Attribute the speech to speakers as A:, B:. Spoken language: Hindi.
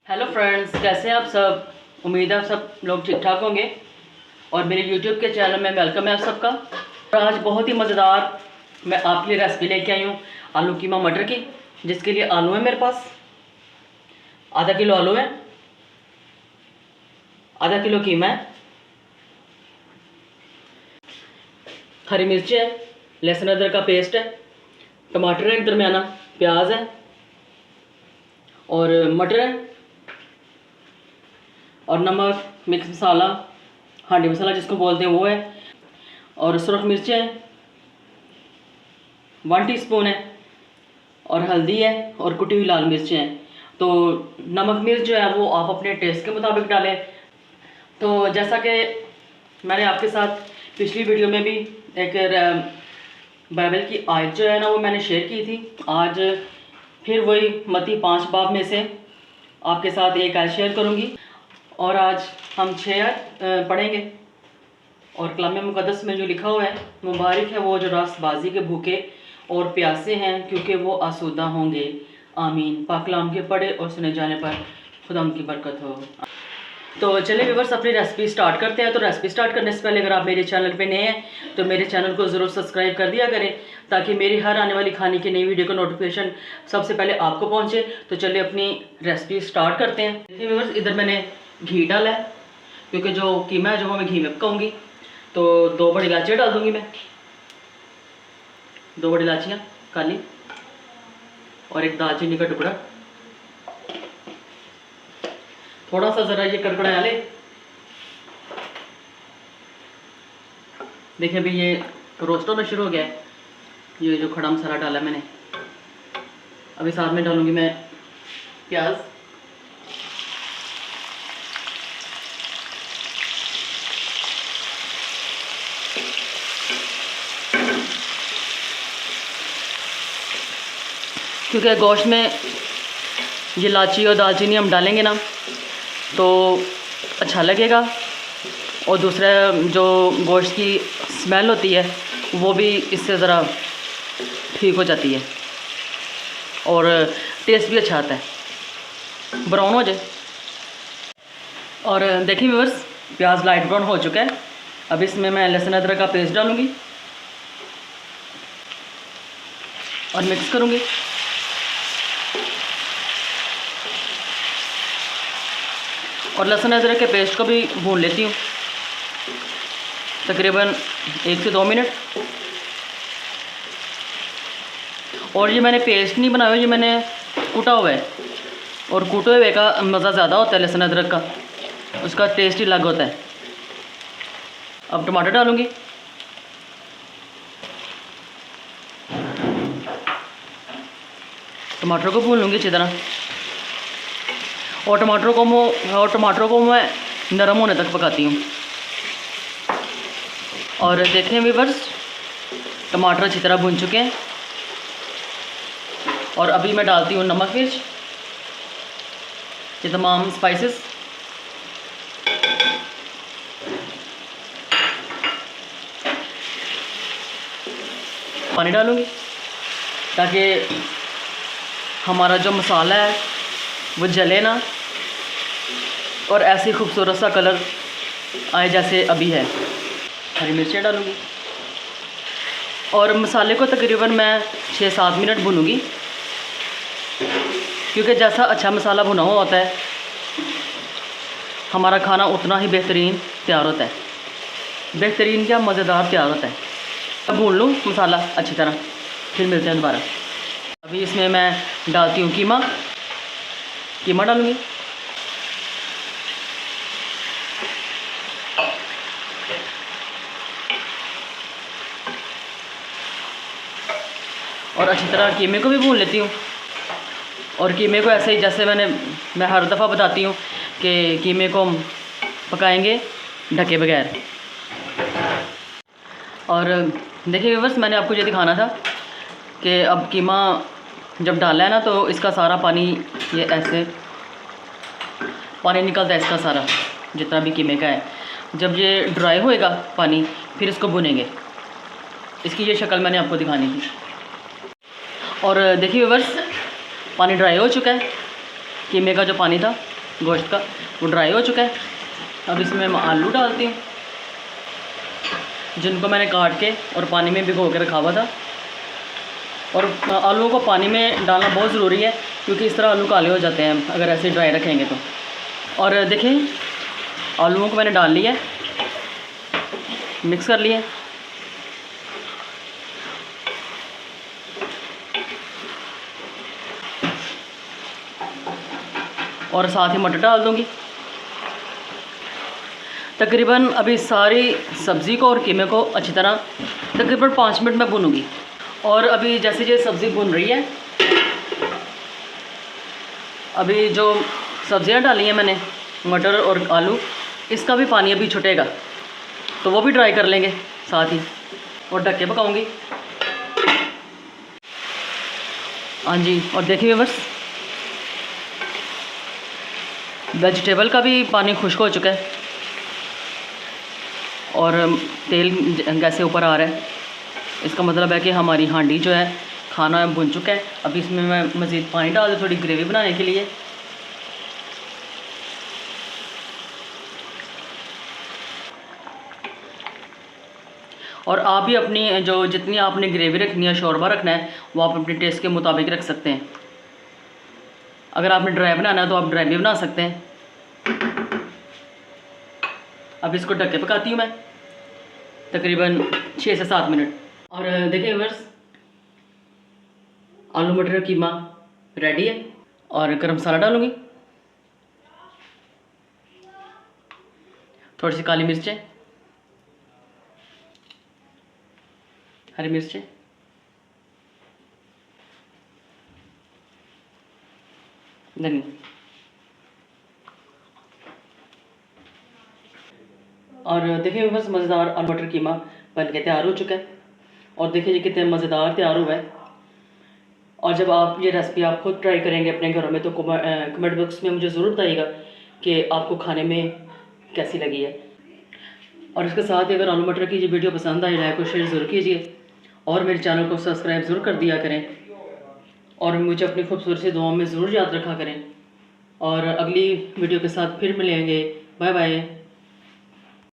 A: हेलो फ्रेंड्स, कैसे हैं आप सब। उम्मीद है आप सब लोग ठीक ठाक होंगे और मेरे यूट्यूब के चैनल में वेलकम है आप सबका। और आज बहुत ही मज़ेदार मैं आपके लिए रेसिपी लेके आई हूँ आलू कीमा मटर की, जिसके लिए आलू है मेरे पास आधा किलो आलू है, आधा किलो कीमा है, हरी मिर्च है, लहसुन अदरक का पेस्ट है, टमाटर है दरमियाना, प्याज है और मटर है और नमक, मिक्स मसाला, हांडी मसाला जिसको बोलते हैं वो है, और सुरख मिर्च है 1 टीस्पून है, और हल्दी है और कुटी हुई लाल मिर्च है। तो नमक मिर्च जो है वो आप अपने टेस्ट के मुताबिक डालें। तो जैसा कि मैंने आपके साथ पिछली वीडियो में भी एक बाइबल की आयत जो है ना वो मैंने शेयर की थी, आज फिर वही मत्ती 5 बाब में से आपके साथ एक आयत शेयर करूँगी। और आज हम 6 आयत पढ़ेंगे और कलाम मुक़द्दस में जो लिखा हुआ है, मुबारक है वो जो रास्तबाजी के भूखे और प्यासे हैं क्योंकि वो आसूदा होंगे। आमीन। पाक कलाम के पढ़े और सुने जाने पर खुदा उनकी बरकत हो। तो चलिए व्यूअर्स, अपनी रेसिपी स्टार्ट करते हैं। तो रेसिपी स्टार्ट करने से पहले अगर आप मेरे चैनल पे नए हैं तो मेरे चैनल को ज़रूर सब्सक्राइब कर दिया करें ताकि मेरी हर आने वाली खाने की नई वीडियो का नोटिफिकेशन सबसे पहले आपको पहुंचे। तो चलिए अपनी रेसिपी स्टार्ट करते हैं। देखिए व्यूअर्स, इधर मैंने घी डाला है क्योंकि जो कीमा है जो मैं घी में पकाऊँगी। तो 2 बड़ी इलायचियाँ डाल दूँगी मैं, 2 बड़ी इलायचियाँ काली और एक दालचीनी का टुकड़ा। थोड़ा सा ज़रा ये कड़कड़ा ले। देखिए अभी ये रोस्ट होना शुरू हो गया है। ये जो खड़ा मसाला डाला मैंने, अभी साथ में डालूंगी मैं प्याज, क्योंकि गोश्त में ये इलायची और दालचीनी हम डालेंगे ना तो अच्छा लगेगा, और दूसरा जो गोश्त की स्मेल होती है वो भी इससे ज़रा ठीक हो जाती है और टेस्ट भी अच्छा आता है, ब्राउन हो जाए। और देखिए व्यूअर्स, प्याज लाइट ब्राउन हो चुका है। अब इसमें मैं लहसुन अदरक का पेस्ट डालूँगी और मिक्स करूँगी। और लहसुन अदरक के पेस्ट को भी भून लेती हूँ तकरीबन 1 से 2 मिनट। और ये मैंने पेस्ट नहीं बनाया, ये मैंने कूटा हुआ है, और कूटे हुए का मज़ा ज़्यादा होता है लहसुन अदरक का, उसका टेस्ट ही अलग होता है। अब टमाटर डालूँगी, टमाटर को भून लूँगी अच्छी तरह, और टमाटरों को मैं नरम होने तक पकाती हूँ। और देखें व्यूअर्स, टमाटर अच्छी तरह भून चुके हैं। और अभी मैं डालती हूँ नमक, मिर्च, ये तमाम स्पाइसेस। पानी डालूँगी ताकि हमारा जो मसाला है वो जले ना और ऐसी खूबसूरत सा कलर आए जैसे अभी है। हरी मिर्चें डालूँगी और मसाले को तकरीबन मैं 6-7 मिनट भूनूँगी, क्योंकि जैसा अच्छा मसाला भुना हुआ होता है हमारा खाना उतना ही बेहतरीन तैयार होता है। बेहतरीन क्या, मज़ेदार तैयार होता है। अब भून लूँ मसाला अच्छी तरह, फिर मिलते हैं दोबारा। अभी इसमें मैं डालती हूँ कीमा डालूँगी, और अच्छी तरह कीमे को भी भून लेती हूँ। और कीमे को ऐसे ही जैसे मैं हर दफ़ा बताती हूँ कि कीमे को पकाएंगे ढके बगैर। और देखिए व्यूअर्स, मैंने आपको ये दिखाना था कि अब कीमा जब डाला है ना तो इसका सारा पानी, ये ऐसे पानी निकलता है इसका सारा, जितना भी कीमे का है। जब ये ड्राई होएगा पानी, फिर इसको भुनेंगे। इसकी ये शक्ल मैंने आपको दिखानी थी। और देखिए व्यूअर्स, पानी ड्राई हो चुका है, कीमे का जो पानी था गोश्त का, वो ड्राई हो चुका है। अब इसमें मैं आलू डालती हूँ, जिनको मैंने काट के और पानी में भिगो के रखा हुआ था। और आलूओं को पानी में डालना बहुत ज़रूरी है, क्योंकि इस तरह आलू काले हो जाते हैं अगर ऐसे ड्राई रखेंगे तो। और देखें, आलूओं को मैंने डाल लिया है, मिक्स कर लिया। और साथ ही मटर डाल दूँगी। तकरीबन अभी सारी सब्ज़ी को और कीमे को अच्छी तरह तकरीबन 5 मिनट में भूनूंगी। और अभी जैसे ये सब्ज़ी भून रही है, अभी जो सब्ज़ियाँ डाली हैं मैंने, मटर और आलू, इसका भी पानी अभी छुटेगा, तो वो भी ड्राई कर लेंगे साथ ही। और ढक के पकाऊँगी। हाँ जी, और देखिए बस वेजिटेबल का भी पानी खुश्क हो चुका है और तेल गैस से ऊपर आ रहा है। इसका मतलब है कि हमारी हांडी जो है, खाना भुन चुका है। अभी इसमें मैं मज़ीद पानी डाल दूँ थोड़ी ग्रेवी बनाने के लिए। और आप भी अपनी जो जितनी आपने ग्रेवी रखनी है, शोरबा रखना है, वो आप अपने टेस्ट के मुताबिक रख सकते हैं। अगर आपने ड्राई बनाना है तो आप ड्राई भी बना सकते हैं। अब इसको ढक के पकाती हूँ मैं तकरीबन 6 से 7 मिनट। और देखिए व्यूअर्स, आलू मटर कीमा रेडी है। और गरम मसाला डालूँगी, थोड़ी सी काली मिर्चें, हरी मिर्चें, धनिया। और देखिए बस मज़ेदार आलू मटर कीमा बन के तैयार हो चुका है। और देखिए ये कितने मज़ेदार तैयार हुआ है। और जब आप ये रेसिपी आप खुद ट्राई करेंगे अपने घरों में, तो कमेंट बॉक्स में मुझे ज़रूर बताइएगा कि आपको खाने में कैसी लगी है। और इसके साथ ही अगर आलू मटर की ये वीडियो पसंद आई, लाइक और शेयर ज़रूर कीजिए और मेरे चैनल को सब्सक्राइब ज़रूर कर दिया करें। और मुझे अपनी खूबसूरत सी दुआओं में ज़रूर याद रखा करें। और अगली वीडियो के साथ फिर मिलेंगे। Bye bye.